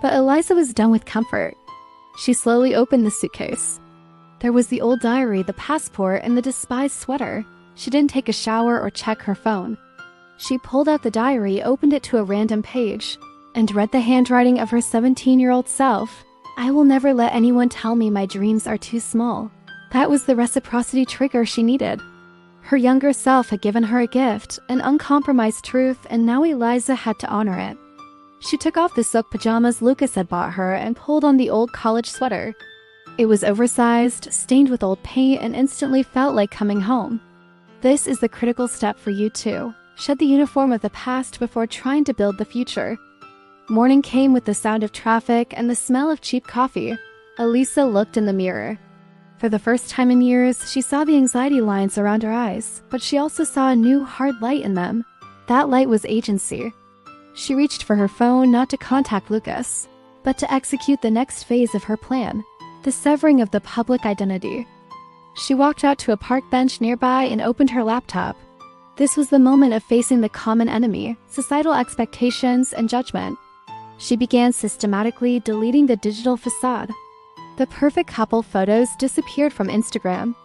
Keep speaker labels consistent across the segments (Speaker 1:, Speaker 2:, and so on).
Speaker 1: But Eliza was done with comfort. She slowly opened the suitcase. There was the old diary, the passport, and the despised sweater. She didn't take a shower or check her phone. She pulled out the diary, opened it to a random page, and read the handwriting of her 17-year-old self. "I will never let anyone tell me my dreams are too small." That was the reciprocity trigger she needed. Her younger self had given her a gift, an uncompromised truth, and now Eliza had to honor it. She took off the silk pajamas Lucas had bought her and pulled on the old college sweater. It was oversized, stained with old paint, and instantly felt like coming home. This is the critical step for you too. Shed the uniform of the past before trying to build the future. Morning came with the sound of traffic and the smell of cheap coffee. Elisa looked in the mirror. For the first time in years, she saw the anxiety lines around her eyes, but she also saw a new hard light in them. That light was agency. She reached for her phone not to contact Lucas, but to execute the next phase of her plan, the severing of the public identity. She walked out to a park bench nearby and opened her laptop. This was the moment of facing the common enemy, societal expectations, and judgment. She began systematically deleting the digital facade. The perfect couple photos disappeared from Instagram.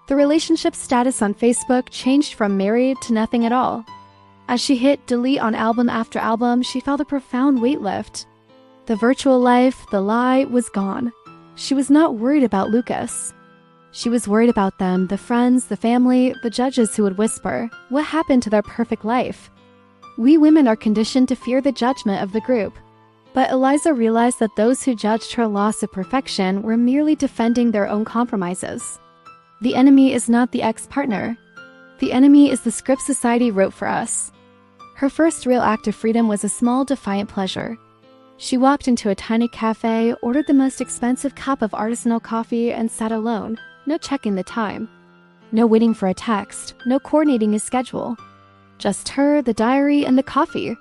Speaker 1: The relationship status on Facebook changed from married to nothing at all. As she hit delete on album after album, she felt a profound weight lift. The virtual life, the lie, was gone. She was not worried about Lucas. She was worried about them, the friends, the family, the judges who would whisper, "What happened to their perfect life?" We women are conditioned to fear the judgment of the group. But Eliza realized that those who judged her loss of perfection were merely defending their own compromises. The enemy is not the ex-partner. The enemy is the script society wrote for us. Her first real act of freedom was a small, defiant pleasure. She walked into a tiny cafe, ordered the most expensive cup of artisanal coffee, and sat alone. No checking the time. No waiting for a text. No coordinating a schedule. Just her, the diary, and the coffee.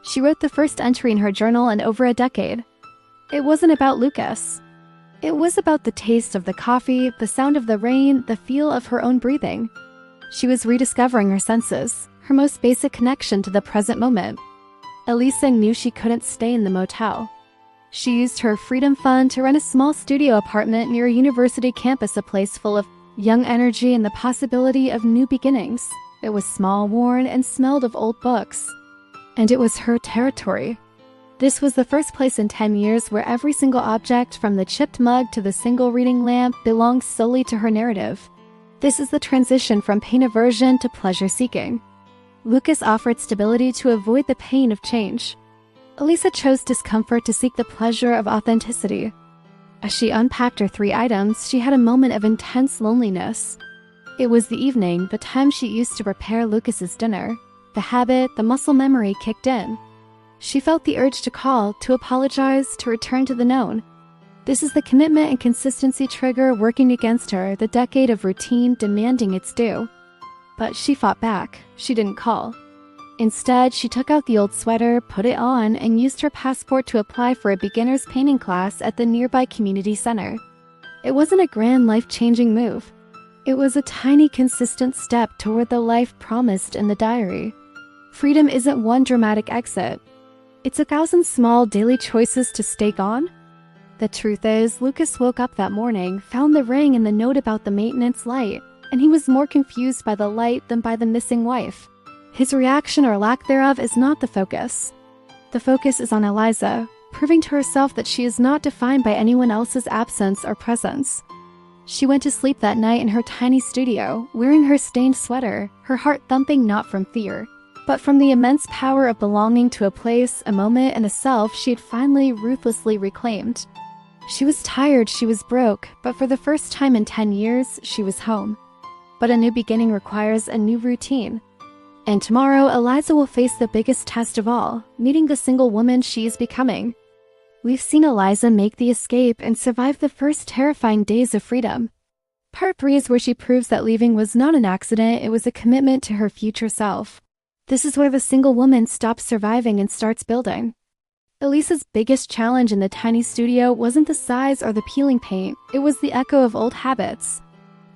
Speaker 1: She wrote the first entry in her journal in over a decade. It wasn't about Lucas. It was about the taste of the coffee, the sound of the rain, the feel of her own breathing. She was rediscovering her senses, her most basic connection to the present moment. Elisa knew she couldn't stay in the motel. She used her freedom fund to rent a small studio apartment near a university campus, a place full of young energy and the possibility of new beginnings. It was small, worn, and smelled of old books. And it was her territory. This was the first place in 10 years where every single object, from the chipped mug to the single reading lamp, belonged solely to her narrative. This is the transition from pain aversion to pleasure seeking. Lucas offered stability to avoid the pain of change. Elisa chose discomfort to seek the pleasure of authenticity. As she unpacked her 3 items, she had a moment of intense loneliness. It was the evening, the time she used to prepare Lucas's dinner. The habit, the muscle memory kicked in. She felt the urge to call, to apologize, to return to the known. This is the commitment and consistency trigger working against her, the decade of routine demanding its due. But she fought back. She didn't call. Instead, she took out the old sweater, put it on, and used her passport to apply for a beginner's painting class at the nearby community center. It wasn't a grand, life-changing move. It was a tiny, consistent step toward the life promised in the diary. Freedom isn't one dramatic exit. It's 1,000 small daily choices to stay gone. The truth is, Lucas woke up that morning, found the ring and the note about the maintenance light, and he was more confused by the light than by the missing wife. His reaction or lack thereof is not the focus. The focus is on Eliza, proving to herself that she is not defined by anyone else's absence or presence. She went to sleep that night in her tiny studio, wearing her stained sweater, her heart thumping not from fear, but from the immense power of belonging to a place, a moment, and a self she had finally ruthlessly reclaimed. She was tired, she was broke, but for the first time in 10 years, she was home. But a new beginning requires a new routine. And tomorrow, Eliza will face the biggest test of all, meeting the single woman she is becoming. We've seen Eliza make the escape and survive the first terrifying days of freedom. Part 3 is where she proves that leaving was not an accident, it was a commitment to her future self. This is where the single woman stops surviving and starts building. Elisa's biggest challenge in the tiny studio wasn't the size or the peeling paint, it was the echo of old habits.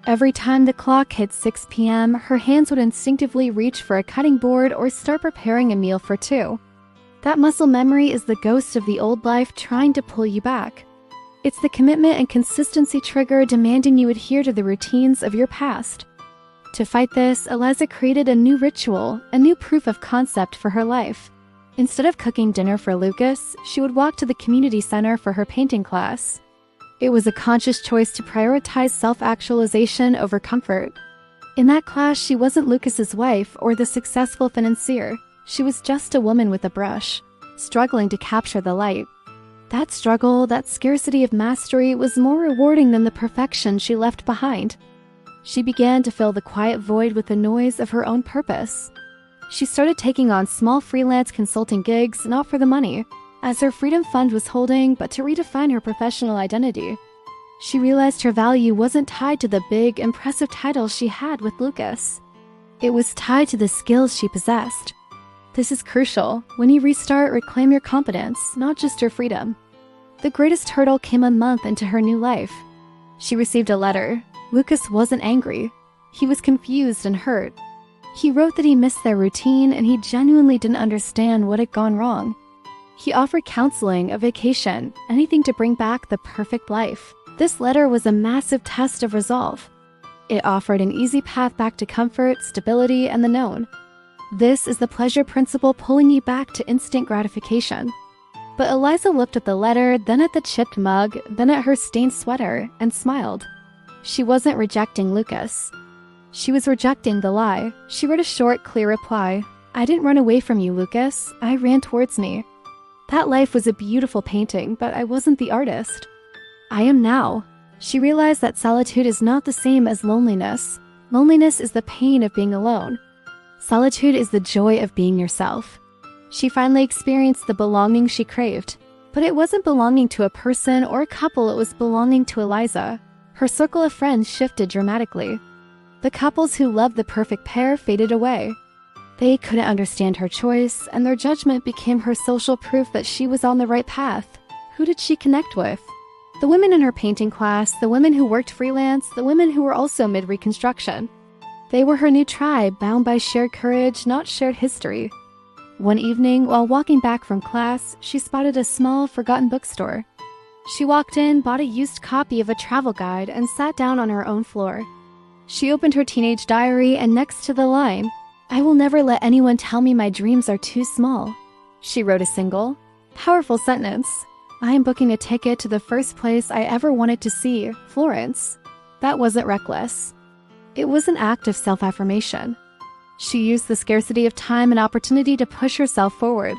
Speaker 1: Every time the clock hit 6 p.m., her hands would instinctively reach for a cutting board or start preparing a meal for 2. That muscle memory is the ghost of the old life trying to pull you back. It's the commitment and consistency trigger demanding you adhere to the routines of your past. To fight this, Eliza created a new ritual, a new proof of concept for her life. Instead of cooking dinner for Lucas, she would walk to the community center for her painting class. It was a conscious choice to prioritize self-actualization over comfort. In that class, she wasn't Lucas's wife or the successful financier. She was just a woman with a brush, struggling to capture the light. That struggle, that scarcity of mastery, was more rewarding than the perfection she left behind. She began to fill the quiet void with the noise of her own purpose. She started taking on small freelance consulting gigs, not for the money, as her freedom fund was holding, but to redefine her professional identity. She realized her value wasn't tied to the big, impressive titles she had with Lucas. It was tied to the skills she possessed. This is crucial. When you restart, reclaim your competence, not just your freedom. The greatest hurdle came a month into her new life. She received a letter. Lucas wasn't angry. He was confused and hurt. He wrote that he missed their routine and he genuinely didn't understand what had gone wrong. He offered counseling, a vacation, anything to bring back the perfect life. This letter was a massive test of resolve. It offered an easy path back to comfort, stability, and the known. This is the pleasure principle pulling you back to instant gratification. But Eliza looked at the letter, then at the chipped mug, then at her stained sweater, and smiled. She wasn't rejecting Lucas. She was rejecting the lie. She wrote a short, clear reply. "I didn't run away from you, Lucas. I ran towards me. That life was a beautiful painting, but I wasn't the artist. I am now." She realized that solitude is not the same as loneliness. Loneliness is the pain of being alone. Solitude is the joy of being yourself. She finally experienced the belonging she craved. But it wasn't belonging to a person or a couple, it was belonging to Eliza. Her circle of friends shifted dramatically. The couples who loved the perfect pair faded away. They couldn't understand her choice, and their judgment became her social proof that she was on the right path. Who did she connect with? The women in her painting class, the women who worked freelance, the women who were also mid-reconstruction. They were her new tribe, bound by shared courage, not shared history. One evening, while walking back from class, she spotted a small, forgotten bookstore. She walked in, bought a used copy of a travel guide, and sat down on her own floor. She opened her teenage diary, and next to the line, "I will never let anyone tell me my dreams are too small," she wrote a single, powerful sentence. "I am booking a ticket to the first place I ever wanted to see, Florence." That wasn't reckless. It was an act of self-affirmation. She used the scarcity of time and opportunity to push herself forward.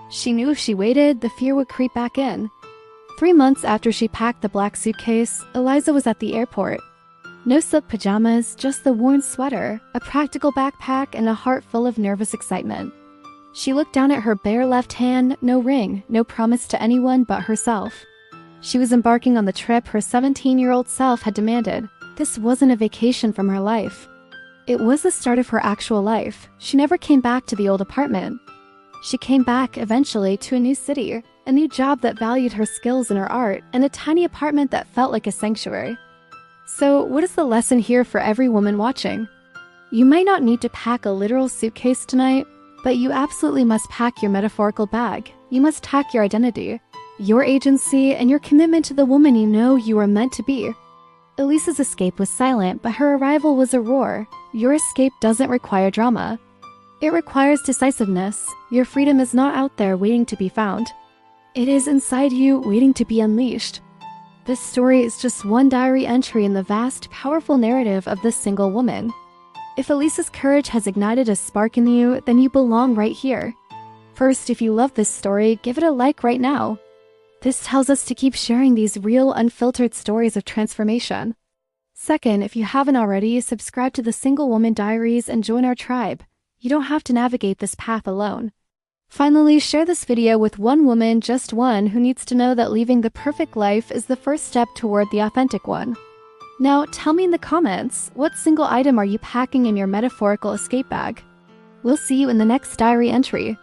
Speaker 1: She knew if she waited, the fear would creep back in. 3 months after she packed the black suitcase, Eliza was at the airport. No silk pajamas, just the worn sweater, a practical backpack, and a heart full of nervous excitement. She looked down at her bare left hand, no ring, no promise to anyone but herself. She was embarking on the trip her 17-year-old self had demanded. This wasn't a vacation from her life. It was the start of her actual life. She never came back to the old apartment. She came back, eventually, to a new city, a new job that valued her skills and her art, and a tiny apartment that felt like a sanctuary. So, what is the lesson here for every woman watching? You might not need to pack a literal suitcase tonight, but you absolutely must pack your metaphorical bag. You must pack your identity, your agency, and your commitment to the woman you know you are meant to be. Elisa's escape was silent, but her arrival was a roar. Your escape doesn't require drama. It requires decisiveness. Your freedom is not out there waiting to be found. It is inside you, waiting to be unleashed. This story is just one diary entry in the vast, powerful narrative of this single woman. If Elisa's courage has ignited a spark in you, then you belong right here. First, if you love this story, give it a like right now. This tells us to keep sharing these real, unfiltered stories of transformation. Second, if you haven't already, subscribe to the Single Woman Diaries and join our tribe. You don't have to navigate this path alone. Finally, share this video with one woman, just one, who needs to know that leaving the perfect life is the first step toward the authentic one. Now, tell me in the comments, what single item are you packing in your metaphorical escape bag? We'll see you in the next diary entry.